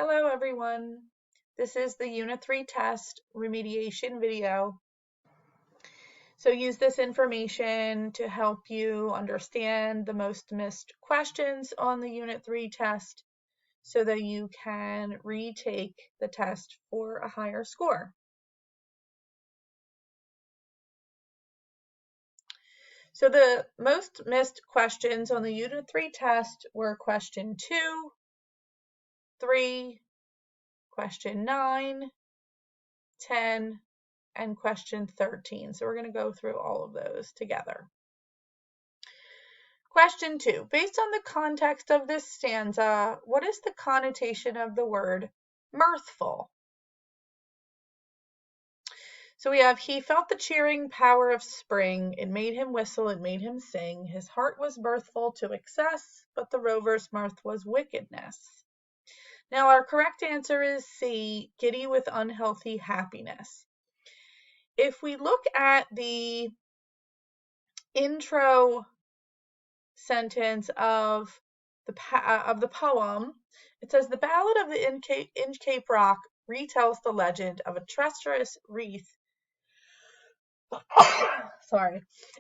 Hello everyone. This is the Unit 3 test remediation video. So use this information to help you understand the most missed questions on the Unit 3 test so that you can retake the test for a higher score. So the most missed questions on the Unit 3 test were question 2, 3, question 9, 10, and question 13. So we're going to go through all of those together. Question 2. Based on the context of this stanza, what is the connotation of the word mirthful? So we have, he felt the cheering power of spring. It made him whistle, it made him sing. His heart was mirthful to excess, but the rover's mirth was wickedness. Now our correct answer is C, giddy with unhealthy happiness. If we look at the intro sentence of the poem, it says, the ballad of the Inchcape Rock retells the legend of a treacherous wreath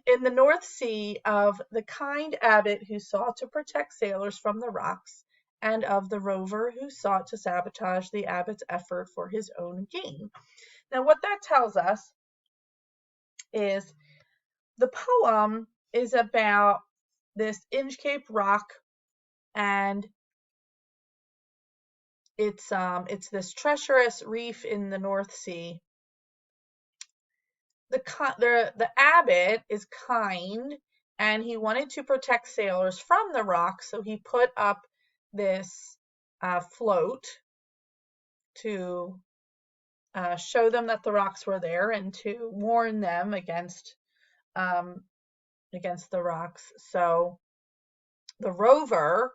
in the North Sea of the kind abbot who sought to protect sailors from the rocks, and of the rover who sought to sabotage the abbot's effort for his own gain. Now what that tells us is the poem is about this Inchcape Rock, and it's this treacherous reef in the North Sea. The abbot is kind, and he wanted to protect sailors from the rocks, so he put up this float to show them that the rocks were there and to warn them against the rocks. So the rover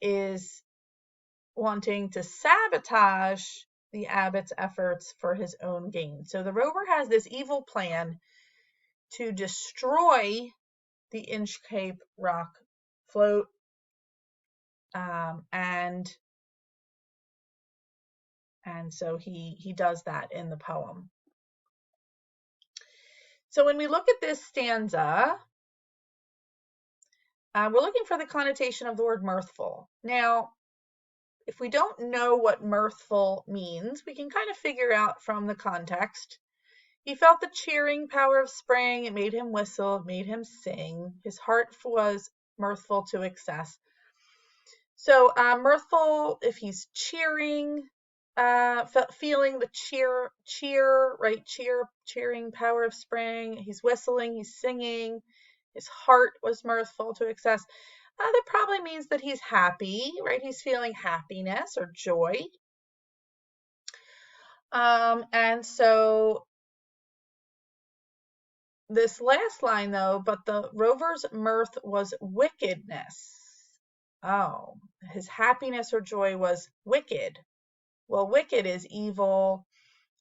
is wanting to sabotage the abbot's efforts for his own gain. So the rover has this evil plan to destroy the Inchcape Rock float, and so he does that in the poem. So when we look at this stanza, we're looking for the connotation of the word mirthful. Now, if we don't know what mirthful means, we can kind of figure out from the context. He felt the cheering power of spring. It made him whistle. It made him sing. His heart was mirthful to excess. So mirthful, if he's cheering, feeling the cheering power of spring. He's whistling. He's singing. His heart was mirthful to excess. That probably means that he's happy, right? He's feeling happiness or joy. And so this last line, though, but the rover's mirth was wickedness. Oh, his happiness or joy was wicked. Well, wicked is evil,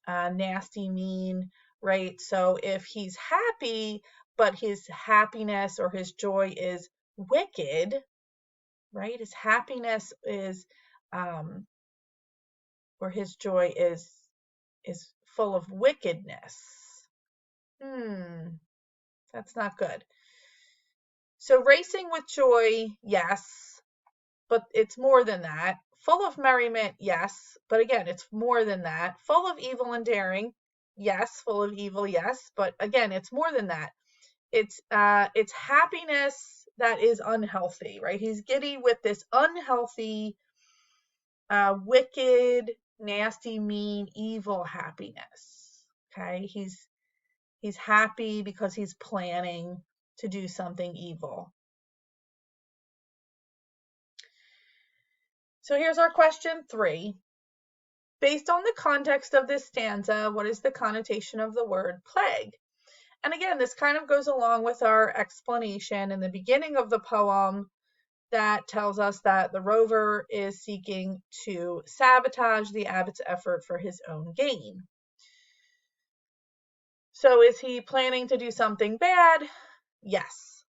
nasty, mean, right? So if he's happy, but his happiness or his joy is wicked, right? His happiness is, or his joy is full of wickedness. That's not good. So racing with joy, yes, but it's more than that. Full of merriment, yes, but again, it's more than that. Full of evil and daring, yes. Full of evil, yes, but again, it's more than that. It's happiness that is unhealthy, right? He's giddy with this unhealthy, wicked, nasty, mean, evil happiness. Okay, he's happy because he's planning to do something evil. So here's our question 3. Based on the context of this stanza, what is the connotation of the word plague? And again, this kind of goes along with our explanation in the beginning of the poem that tells us that the rover is seeking to sabotage the abbot's effort for his own gain. So is he planning to do something bad? Yes.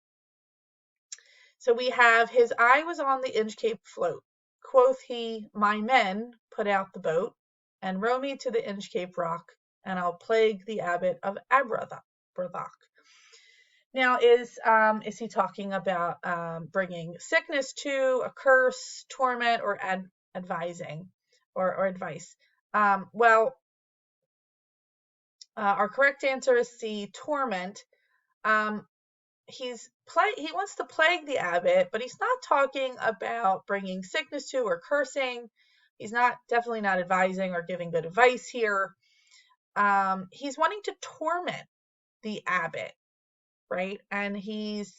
So we have his eye was on the Inchcape float. quoth he, my men put out the boat and row me to the Inchcape Rock, and I'll plague the abbot of Abrathach. Now, is he talking about bringing sickness to, a curse, torment, or advising or advice? Well, our correct answer is C, torment. He wants to plague the abbot, but he's not talking about bringing sickness to or cursing. He's definitely not advising or giving good advice here. He's wanting to torment the abbot, right? And he's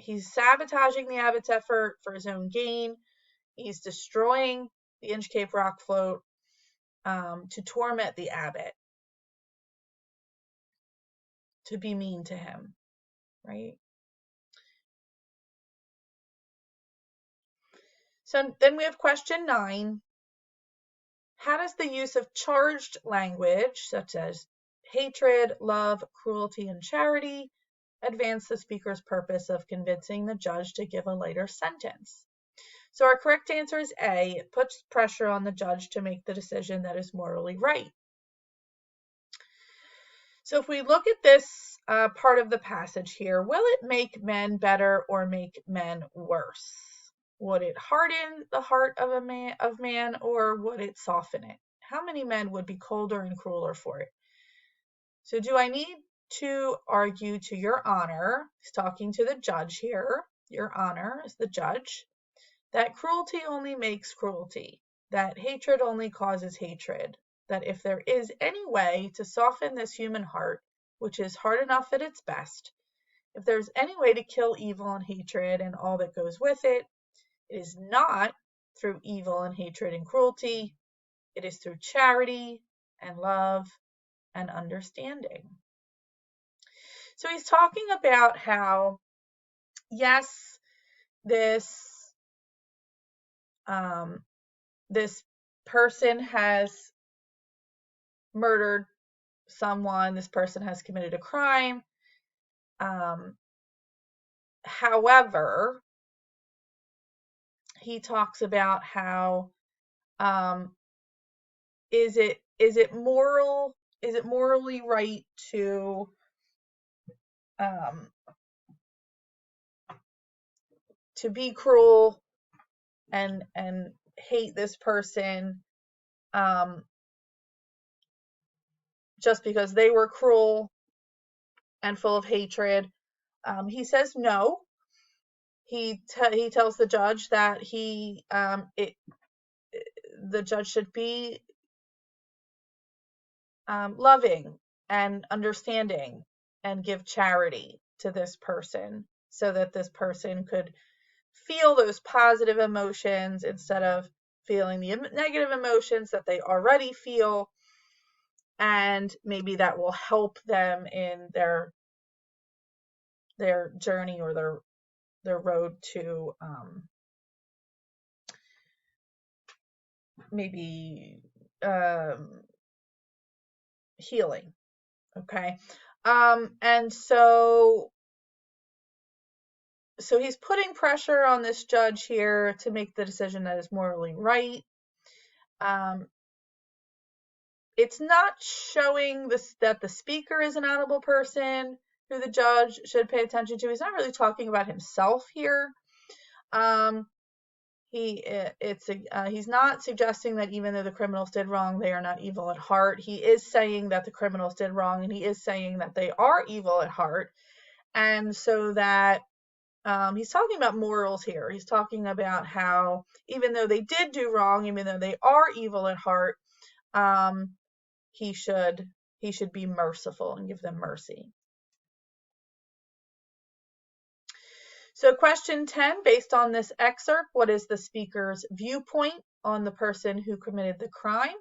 sabotaging the abbot's effort for his own gain. He's destroying the Inchcape Rock float to torment the abbot, to be mean to him, right? So then we have question 9. How does the use of charged language, such as hatred, love, cruelty, and charity, advance the speaker's purpose of convincing the judge to give a lighter sentence? So our correct answer is A. It puts pressure on the judge to make the decision that is morally right. So if we look at this part of the passage here, will it make men better or make men worse? Would it harden the heart of man, or would it soften it? How many men would be colder and crueler for it? So do I need to argue to your honor, he's talking to the judge here, your honor is the judge, that cruelty only makes cruelty, that hatred only causes hatred, that if there is any way to soften this human heart, which is hard enough at its best, if there's any way to kill evil and hatred and all that goes with it, it is not through evil and hatred and cruelty. It is through charity and love and understanding. So he's talking about how, yes, this person has murdered someone. This person has committed a crime. However, he talks about how is it morally right to be cruel and hate this person just because they were cruel and full of hatred? He says no. He tells the judge that the judge should be loving and understanding and give charity to this person so that this person could feel those positive emotions instead of feeling the negative emotions that they already feel, and maybe that will help them in their journey or their road to maybe healing. Okay. And so he's putting pressure on this judge here to make the decision that is morally right. It's not showing that the speaker is an honorable person who the judge should pay attention to. He's not really talking about himself here. He's not suggesting that even though the criminals did wrong, they are not evil at heart. He is saying that the criminals did wrong, and he is saying that they are evil at heart. And so that he's talking about morals here. He's talking about how even though they did do wrong, even though they are evil at heart, he should be merciful and give them mercy. So question 10, based on this excerpt, what is the speaker's viewpoint on the person who committed the crime?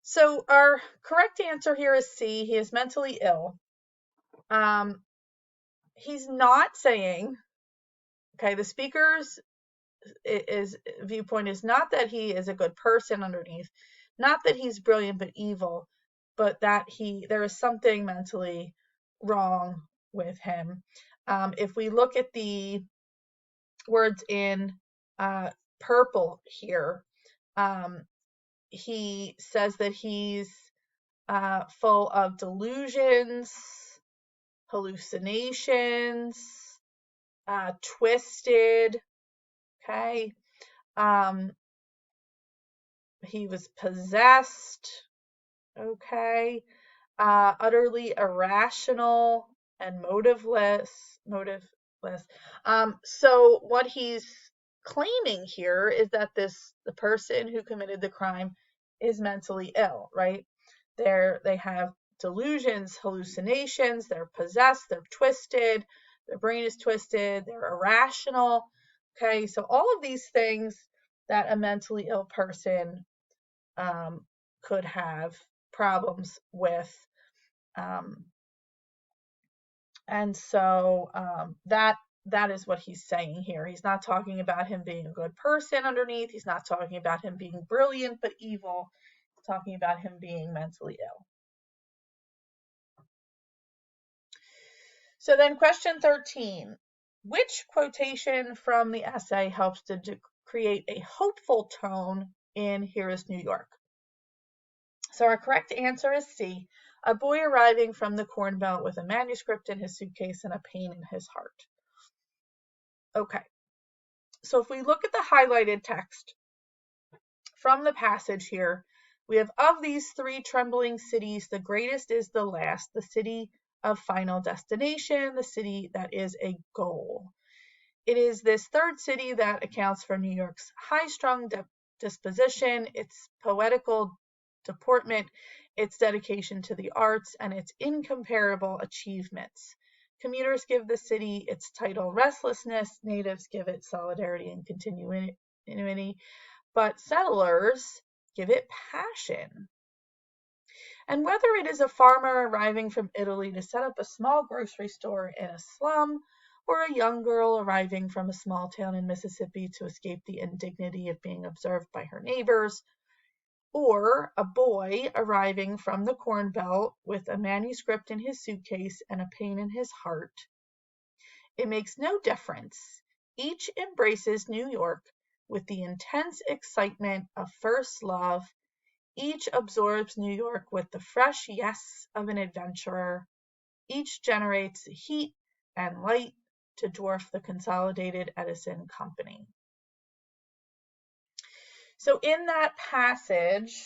So our correct answer here is C. He is mentally ill. He's not saying, okay, the speaker's viewpoint is not that he is a good person underneath, not that he's brilliant but evil, but that there is something mentally wrong with him. If we look at the words in purple here. He says that he's full of delusions, hallucinations, twisted. Okay. He was possessed. Okay. Utterly irrational and motiveless. So what he's claiming here is that the person who committed the crime is mentally ill, right? They have delusions, hallucinations, they're possessed, they're twisted, their brain is twisted, they're irrational. Okay, so all of these things that a mentally ill person could have problems with. Um, and so that is what he's saying here. He's not talking about him being a good person underneath. He's not talking about him being brilliant but evil. He's talking about him being mentally ill. So then question 13. Which quotation from the essay helps to create a hopeful tone in Here is New York? So our correct answer is C. A boy arriving from the Corn Belt with a manuscript in his suitcase and a pain in his heart. Okay, so if we look at the highlighted text from the passage here, we have, of these three trembling cities, the greatest is the last, the city of final destination, the city that is a goal. It is this third city that accounts for New York's high-strung disposition, its poetical deportment, its dedication to the arts, and its incomparable achievements. Commuters give the city its title restlessness, natives give it solidarity and continuity, but settlers give it passion. And whether it is a farmer arriving from Italy to set up a small grocery store in a slum, or a young girl arriving from a small town in Mississippi to escape the indignity of being observed by her neighbors, or a boy arriving from the Corn Belt with a manuscript in his suitcase and a pain in his heart, it makes no difference. Each embraces New York with the intense excitement of first love. Each absorbs New York with the fresh yes of an adventurer. Each generates heat and light to dwarf the Consolidated Edison Company. So in that passage,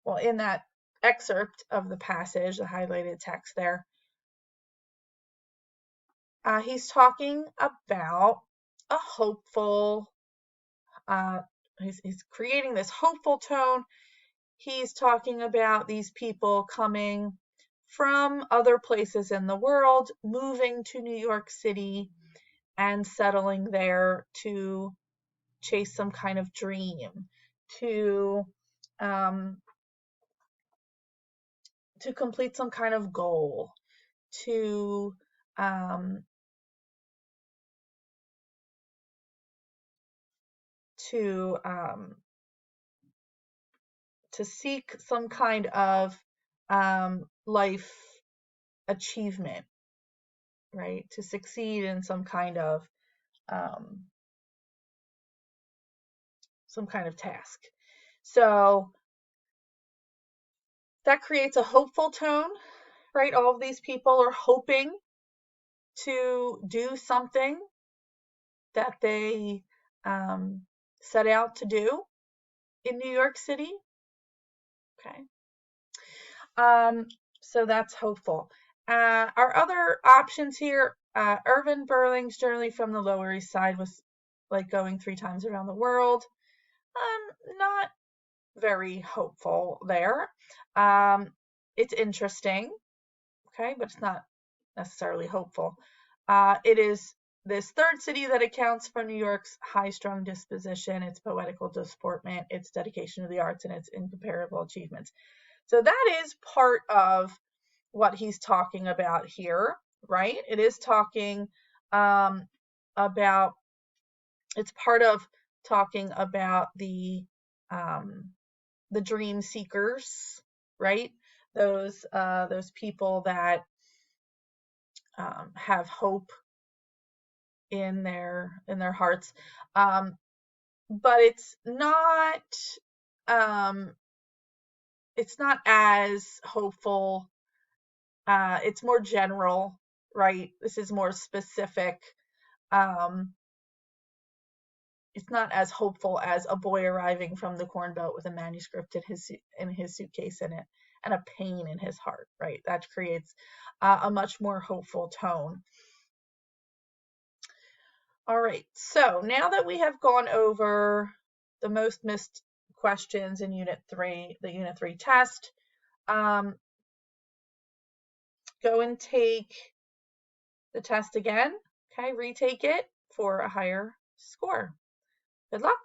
well, in that excerpt of the passage, the highlighted text there, he's talking about a hopeful, he's creating this hopeful tone. He's talking about these people coming from other places in the world, moving to New York City and settling there to chase some kind of dream, to complete some kind of goal, to um, to um, to seek some kind of life achievement, right? To succeed in some kind of task. So that creates a hopeful tone, right? All of these people are hoping to do something that they set out to do in New York City. Okay. So that's hopeful. Our other options here, Irvin Berling's Journey from the Lower East Side was like going 3 times around the world. Not very hopeful there. It's interesting, okay, but it's not necessarily hopeful. It is this third city that accounts for New York's high-strung disposition, its poetical disportment, its dedication to the arts, and its incomparable achievements. So that is part of what he's talking about here, right? It is talking about, it's part of talking about the dream seekers, right? Those people that have hope in their hearts. But um, it's not as hopeful. It's more general, right? This is more specific. Um, it's not as hopeful as a boy arriving from the Corn Belt with a manuscript in his suitcase in it and a pain in his heart, right? That creates a much more hopeful tone. All right, so now that we have gone over the most missed questions in Unit 3, the Unit 3 test, go and take the test again, okay? Retake it for a higher score. Good luck.